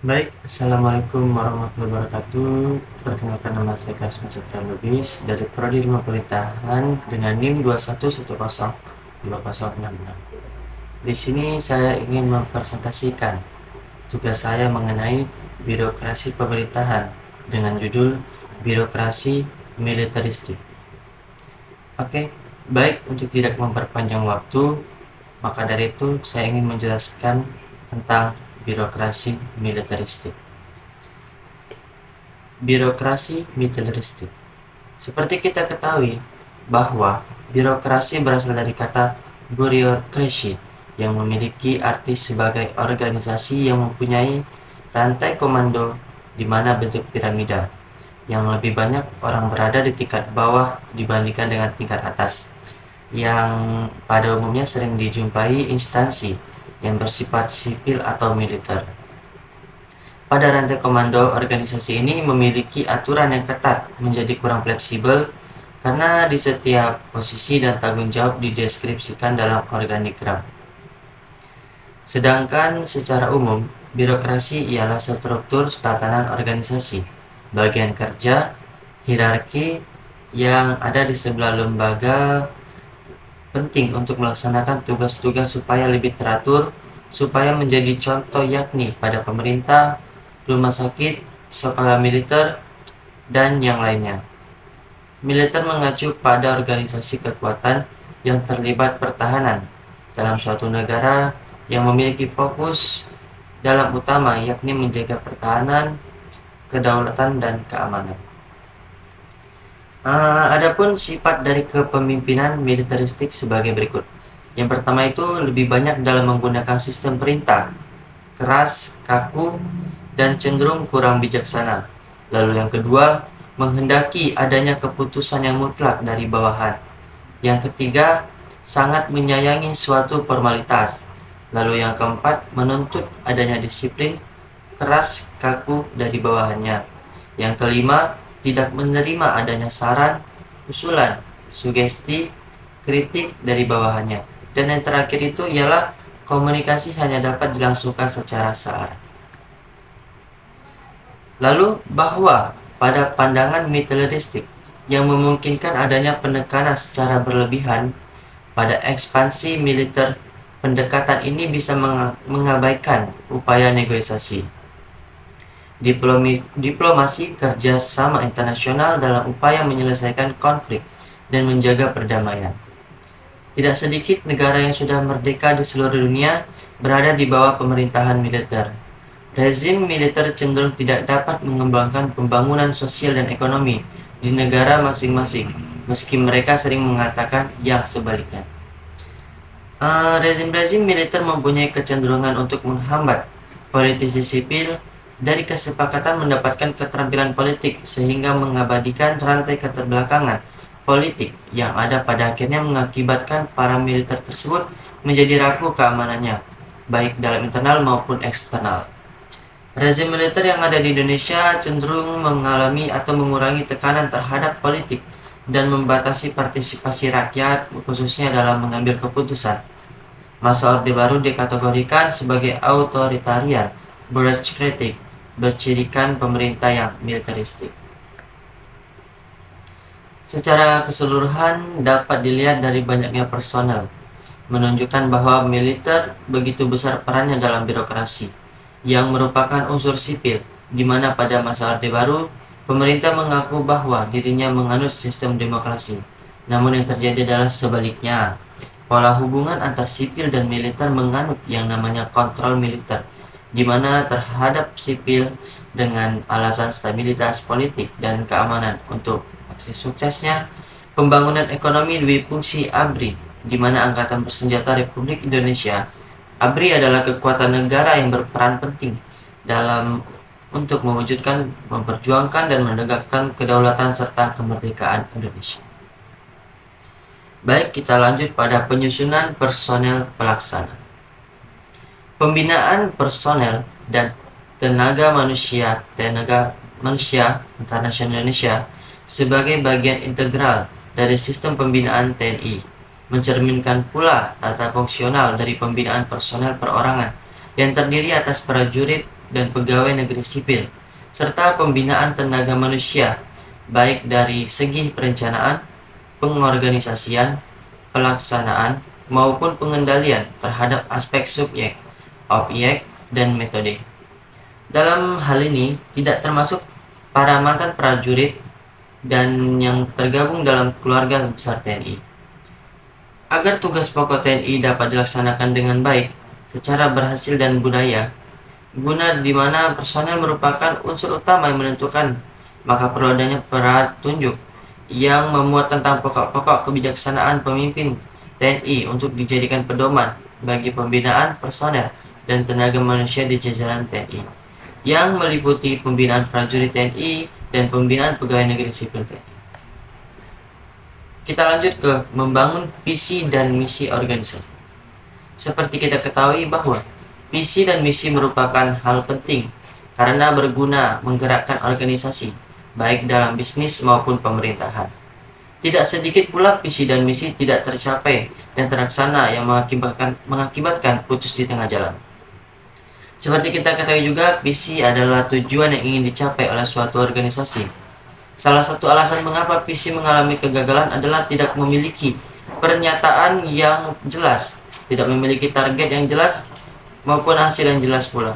Baik, Assalamualaikum warahmatullahi wabarakatuh. Perkenalkan, nama saya Karisma Satria Lubis dari Prodi Ilmu Pemerintahan dengan NIM 21102066. Di sini saya ingin mempresentasikan tugas saya mengenai birokrasi pemerintahan dengan judul birokrasi militeristik. Oke, baik, untuk tidak memperpanjang waktu, maka dari itu saya ingin menjelaskan tentang birokrasi militeristik. Birokrasi militeristik. Seperti kita ketahui bahwa birokrasi berasal dari kata bureaucracy yang memiliki arti sebagai organisasi yang mempunyai rantai komando di mana bentuk piramida, yang lebih banyak orang berada di tingkat bawah dibandingkan dengan tingkat atas, yang pada umumnya sering dijumpai instansi yang bersifat sipil atau militer. Pada rantai komando, organisasi ini memiliki aturan yang ketat, menjadi kurang fleksibel karena di setiap posisi dan tanggung jawab dideskripsikan dalam organigram. Sedangkan secara umum, birokrasi ialah struktur tatanan organisasi, bagian kerja, hierarki yang ada di sebelah lembaga penting untuk melaksanakan tugas-tugas supaya lebih teratur, supaya menjadi contoh yakni pada pemerintah, rumah sakit, sekolah militer, dan yang lainnya. Militer mengacu pada organisasi kekuatan yang terlibat pertahanan dalam suatu negara yang memiliki fokus dalam utama yakni menjaga pertahanan, kedaulatan, dan keamanan. Adapun sifat dari kepemimpinan militeristik sebagai berikut. Yang pertama itu lebih banyak dalam menggunakan sistem perintah, keras, kaku, dan cenderung kurang bijaksana. Lalu yang kedua, menghendaki adanya keputusan yang mutlak dari bawahan. Yang ketiga, sangat menyayangi suatu formalitas. Lalu yang keempat, menuntut adanya disiplin, keras, kaku dari bawahannya. Yang kelima, tidak menerima adanya saran, usulan, sugesti, kritik dari bawahannya. Dan yang terakhir itu ialah komunikasi hanya dapat dilangsungkan secara searah. Lalu bahwa pada pandangan militeristik yang memungkinkan adanya penekanan secara berlebihan pada ekspansi militer, pendekatan ini bisa mengabaikan upaya negosiasi, diplomasi, kerjasama internasional dalam upaya menyelesaikan konflik dan menjaga perdamaian. Tidak sedikit negara yang sudah merdeka di seluruh dunia berada di bawah pemerintahan militer. Rezim militer cenderung tidak dapat mengembangkan pembangunan sosial dan ekonomi di negara masing-masing, meski mereka sering mengatakan yang sebaliknya. Rezim-rezim militer mempunyai kecenderungan untuk menghambat politisi sipil dari kesepakatan mendapatkan keterampilan politik, sehingga mengabadikan rantai keterbelakangan politik yang ada, pada akhirnya mengakibatkan para militer tersebut menjadi rapuh keamanannya, baik dalam internal maupun eksternal. Rezim militer yang ada di Indonesia cenderung mengalami atau mengurangi tekanan terhadap politik dan membatasi partisipasi rakyat, khususnya dalam mengambil keputusan. Masa Orde Baru dikategorikan sebagai authoritarian, bureaucratic, bercirikan pemerintah yang militeristik. Secara keseluruhan dapat dilihat dari banyaknya personel, menunjukkan bahwa militer begitu besar perannya dalam birokrasi, yang merupakan unsur sipil, di mana pada masa Orde Baru, pemerintah mengaku bahwa dirinya menganut sistem demokrasi. Namun yang terjadi adalah sebaliknya. Pola hubungan antar sipil dan militer menganut yang namanya kontrol militer, di mana terhadap sipil dengan alasan stabilitas politik dan keamanan. Untuk aksi suksesnya pembangunan ekonomi lebih fungsi ABRI, di mana Angkatan Bersenjata Republik Indonesia. ABRI adalah kekuatan negara yang berperan penting dalam untuk mewujudkan, memperjuangkan, dan menegakkan kedaulatan serta kemerdekaan Indonesia. Baik, kita lanjut pada penyusunan personel pelaksana. Pembinaan personel dan tenaga manusia internasional Indonesia sebagai bagian integral dari sistem pembinaan TNI, mencerminkan pula tata fungsional dari pembinaan personel perorangan yang terdiri atas prajurit dan pegawai negeri sipil, serta pembinaan tenaga manusia, baik dari segi perencanaan, pengorganisasian, pelaksanaan, maupun pengendalian terhadap aspek subjek, objek, dan metode. Dalam hal ini tidak termasuk para mantan prajurit dan yang tergabung dalam keluarga besar TNI. Agar tugas pokok TNI dapat dilaksanakan dengan baik, secara berhasil dan budaya, guna di mana personel merupakan unsur utama yang menentukan, maka perlu adanya petunjuk yang memuat tentang pokok-pokok kebijaksanaan pemimpin TNI untuk dijadikan pedoman bagi pembinaan personel dan tenaga manusia di jajaran TNI, yang meliputi pembinaan prajurit TNI dan pembinaan pegawai negeri sipil TNI. Kita lanjut ke membangun visi dan misi organisasi. Seperti kita ketahui bahwa visi dan misi merupakan hal penting karena berguna menggerakkan organisasi, baik dalam bisnis maupun pemerintahan. Tidak sedikit pula visi dan misi tidak tercapai dan terlaksana yang mengakibatkan putus di tengah jalan. Seperti kita ketahui juga, visi adalah tujuan yang ingin dicapai oleh suatu organisasi. Salah satu alasan mengapa visi mengalami kegagalan adalah tidak memiliki pernyataan yang jelas, tidak memiliki target yang jelas, maupun hasil yang jelas pula,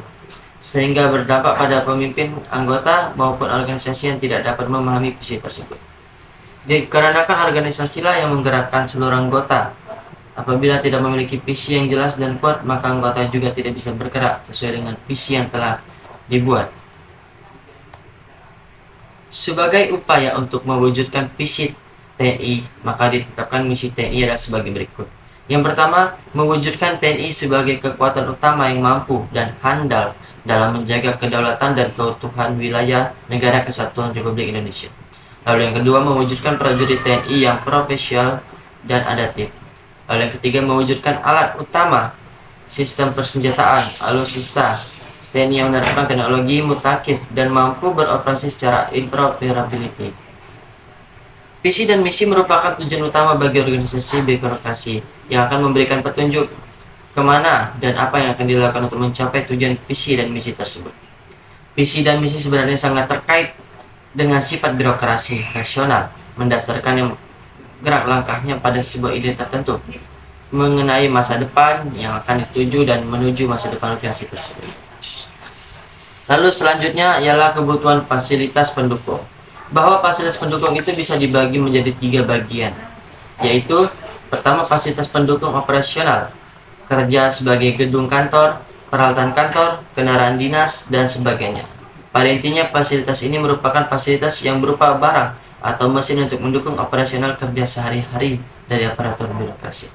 sehingga berdampak pada pemimpin, anggota, maupun organisasi yang tidak dapat memahami visi tersebut. Dikarenakan organisasilah yang menggerakkan seluruh anggota. Apabila tidak memiliki visi yang jelas dan kuat, maka anggota juga tidak bisa bergerak sesuai dengan visi yang telah dibuat. Sebagai upaya untuk mewujudkan visi TNI, maka ditetapkan misi TNI adalah sebagai berikut. Yang pertama, mewujudkan TNI sebagai kekuatan utama yang mampu dan handal dalam menjaga kedaulatan dan keutuhan wilayah Negara Kesatuan Republik Indonesia. Lalu yang kedua, mewujudkan prajurit TNI yang profesional dan adaptif. Lalu yang ketiga, mewujudkan alat utama sistem persenjataan alutsista TNI yang menerapkan teknologi mutakhir dan mampu beroperasi secara interoperability. Visi dan misi merupakan tujuan utama bagi organisasi birokrasi yang akan memberikan petunjuk kemana dan apa yang akan dilakukan untuk mencapai tujuan visi dan misi tersebut. Visi dan misi sebenarnya sangat terkait dengan sifat birokrasi nasional, mendasarkan yang gerak langkahnya pada sebuah ide tertentu mengenai masa depan yang akan dituju dan menuju masa depan organisasi tersebut. Lalu selanjutnya ialah kebutuhan fasilitas pendukung. Bahwa fasilitas pendukung itu bisa dibagi menjadi 3 bagian, yaitu pertama, fasilitas pendukung operasional, kerja sebagai gedung kantor, peralatan kantor, kendaraan dinas, dan sebagainya. Pada intinya, fasilitas ini merupakan fasilitas yang berupa barang atau mesin untuk mendukung operasional kerja sehari-hari dari aparatur birokrasi.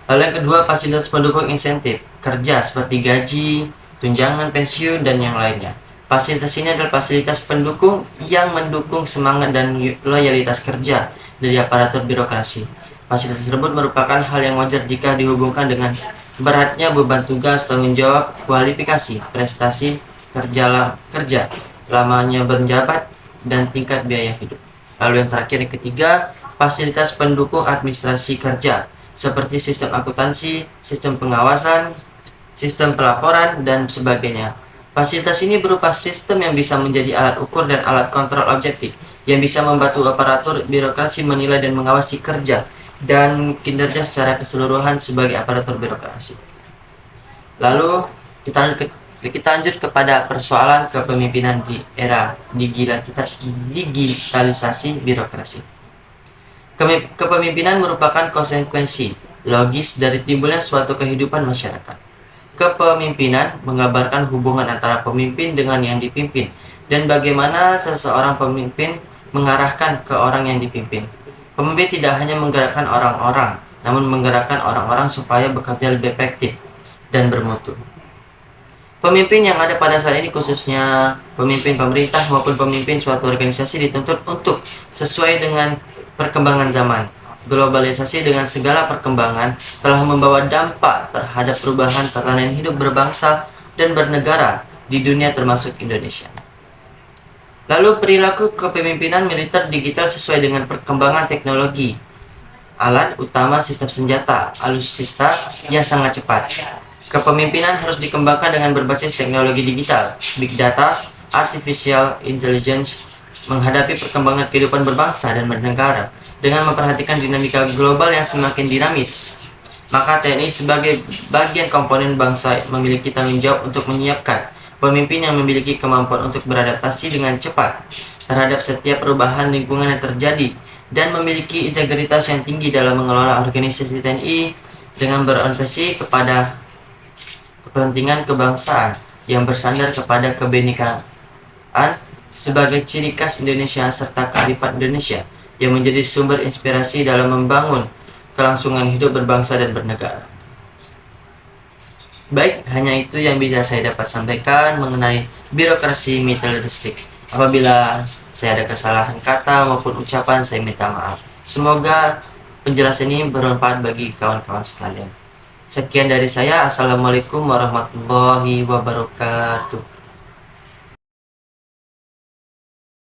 Lalu yang kedua, fasilitas pendukung insentif kerja seperti gaji, tunjangan pensiun, dan yang lainnya. Fasilitas ini adalah fasilitas pendukung yang mendukung semangat dan loyalitas kerja dari aparatur birokrasi. Fasilitas tersebut merupakan hal yang wajar jika dihubungkan dengan beratnya beban tugas, tanggung jawab, kualifikasi, prestasi, kerja, lamanya menjabat, dan tingkat biaya hidup. Lalu yang terakhir, yang ketiga, fasilitas pendukung administrasi kerja seperti sistem akuntansi, sistem pengawasan, sistem pelaporan, dan sebagainya. Fasilitas ini berupa sistem yang bisa menjadi alat ukur dan alat kontrol objektif yang bisa membantu aparatur birokrasi menilai dan mengawasi kerja dan kinerja secara keseluruhan sebagai aparatur birokrasi. Lalu kita lanjut kepada persoalan kepemimpinan di era digitalisasi birokrasi. Kepemimpinan merupakan konsekuensi logis dari timbulnya suatu kehidupan masyarakat. Kepemimpinan menggambarkan hubungan antara pemimpin dengan yang dipimpin dan bagaimana seseorang pemimpin mengarahkan ke orang yang dipimpin. Pemimpin tidak hanya menggerakkan orang-orang, namun menggerakkan orang-orang supaya bekerja lebih efektif dan bermutu. Pemimpin yang ada pada saat ini, khususnya pemimpin pemerintah maupun pemimpin suatu organisasi, dituntut untuk sesuai dengan perkembangan zaman. Globalisasi dengan segala perkembangan telah membawa dampak terhadap perubahan tatanan hidup berbangsa dan bernegara di dunia termasuk Indonesia. Lalu perilaku kepemimpinan militer digital sesuai dengan perkembangan teknologi. Alat utama sistem senjata alutsista yang sangat cepat. Kepemimpinan harus dikembangkan dengan berbasis teknologi digital, big data, artificial intelligence, menghadapi perkembangan kehidupan berbangsa dan bernegara dengan memperhatikan dinamika global yang semakin dinamis. Maka TNI sebagai bagian komponen bangsa memiliki tanggung jawab untuk menyiapkan pemimpin yang memiliki kemampuan untuk beradaptasi dengan cepat terhadap setiap perubahan lingkungan yang terjadi dan memiliki integritas yang tinggi dalam mengelola organisasi TNI dengan berorientasi kepada kepentingan kebangsaan yang bersandar kepada kebenekaan sebagai ciri khas Indonesia serta kearifan Indonesia yang menjadi sumber inspirasi dalam membangun kelangsungan hidup berbangsa dan bernegara. Baik, hanya itu yang bisa saya dapat sampaikan mengenai birokrasi militeristik. Apabila saya ada kesalahan kata maupun ucapan, saya minta maaf. Semoga penjelasan ini bermanfaat bagi kawan-kawan sekalian. Sekian dari saya. Assalamualaikum warahmatullahi wabarakatuh.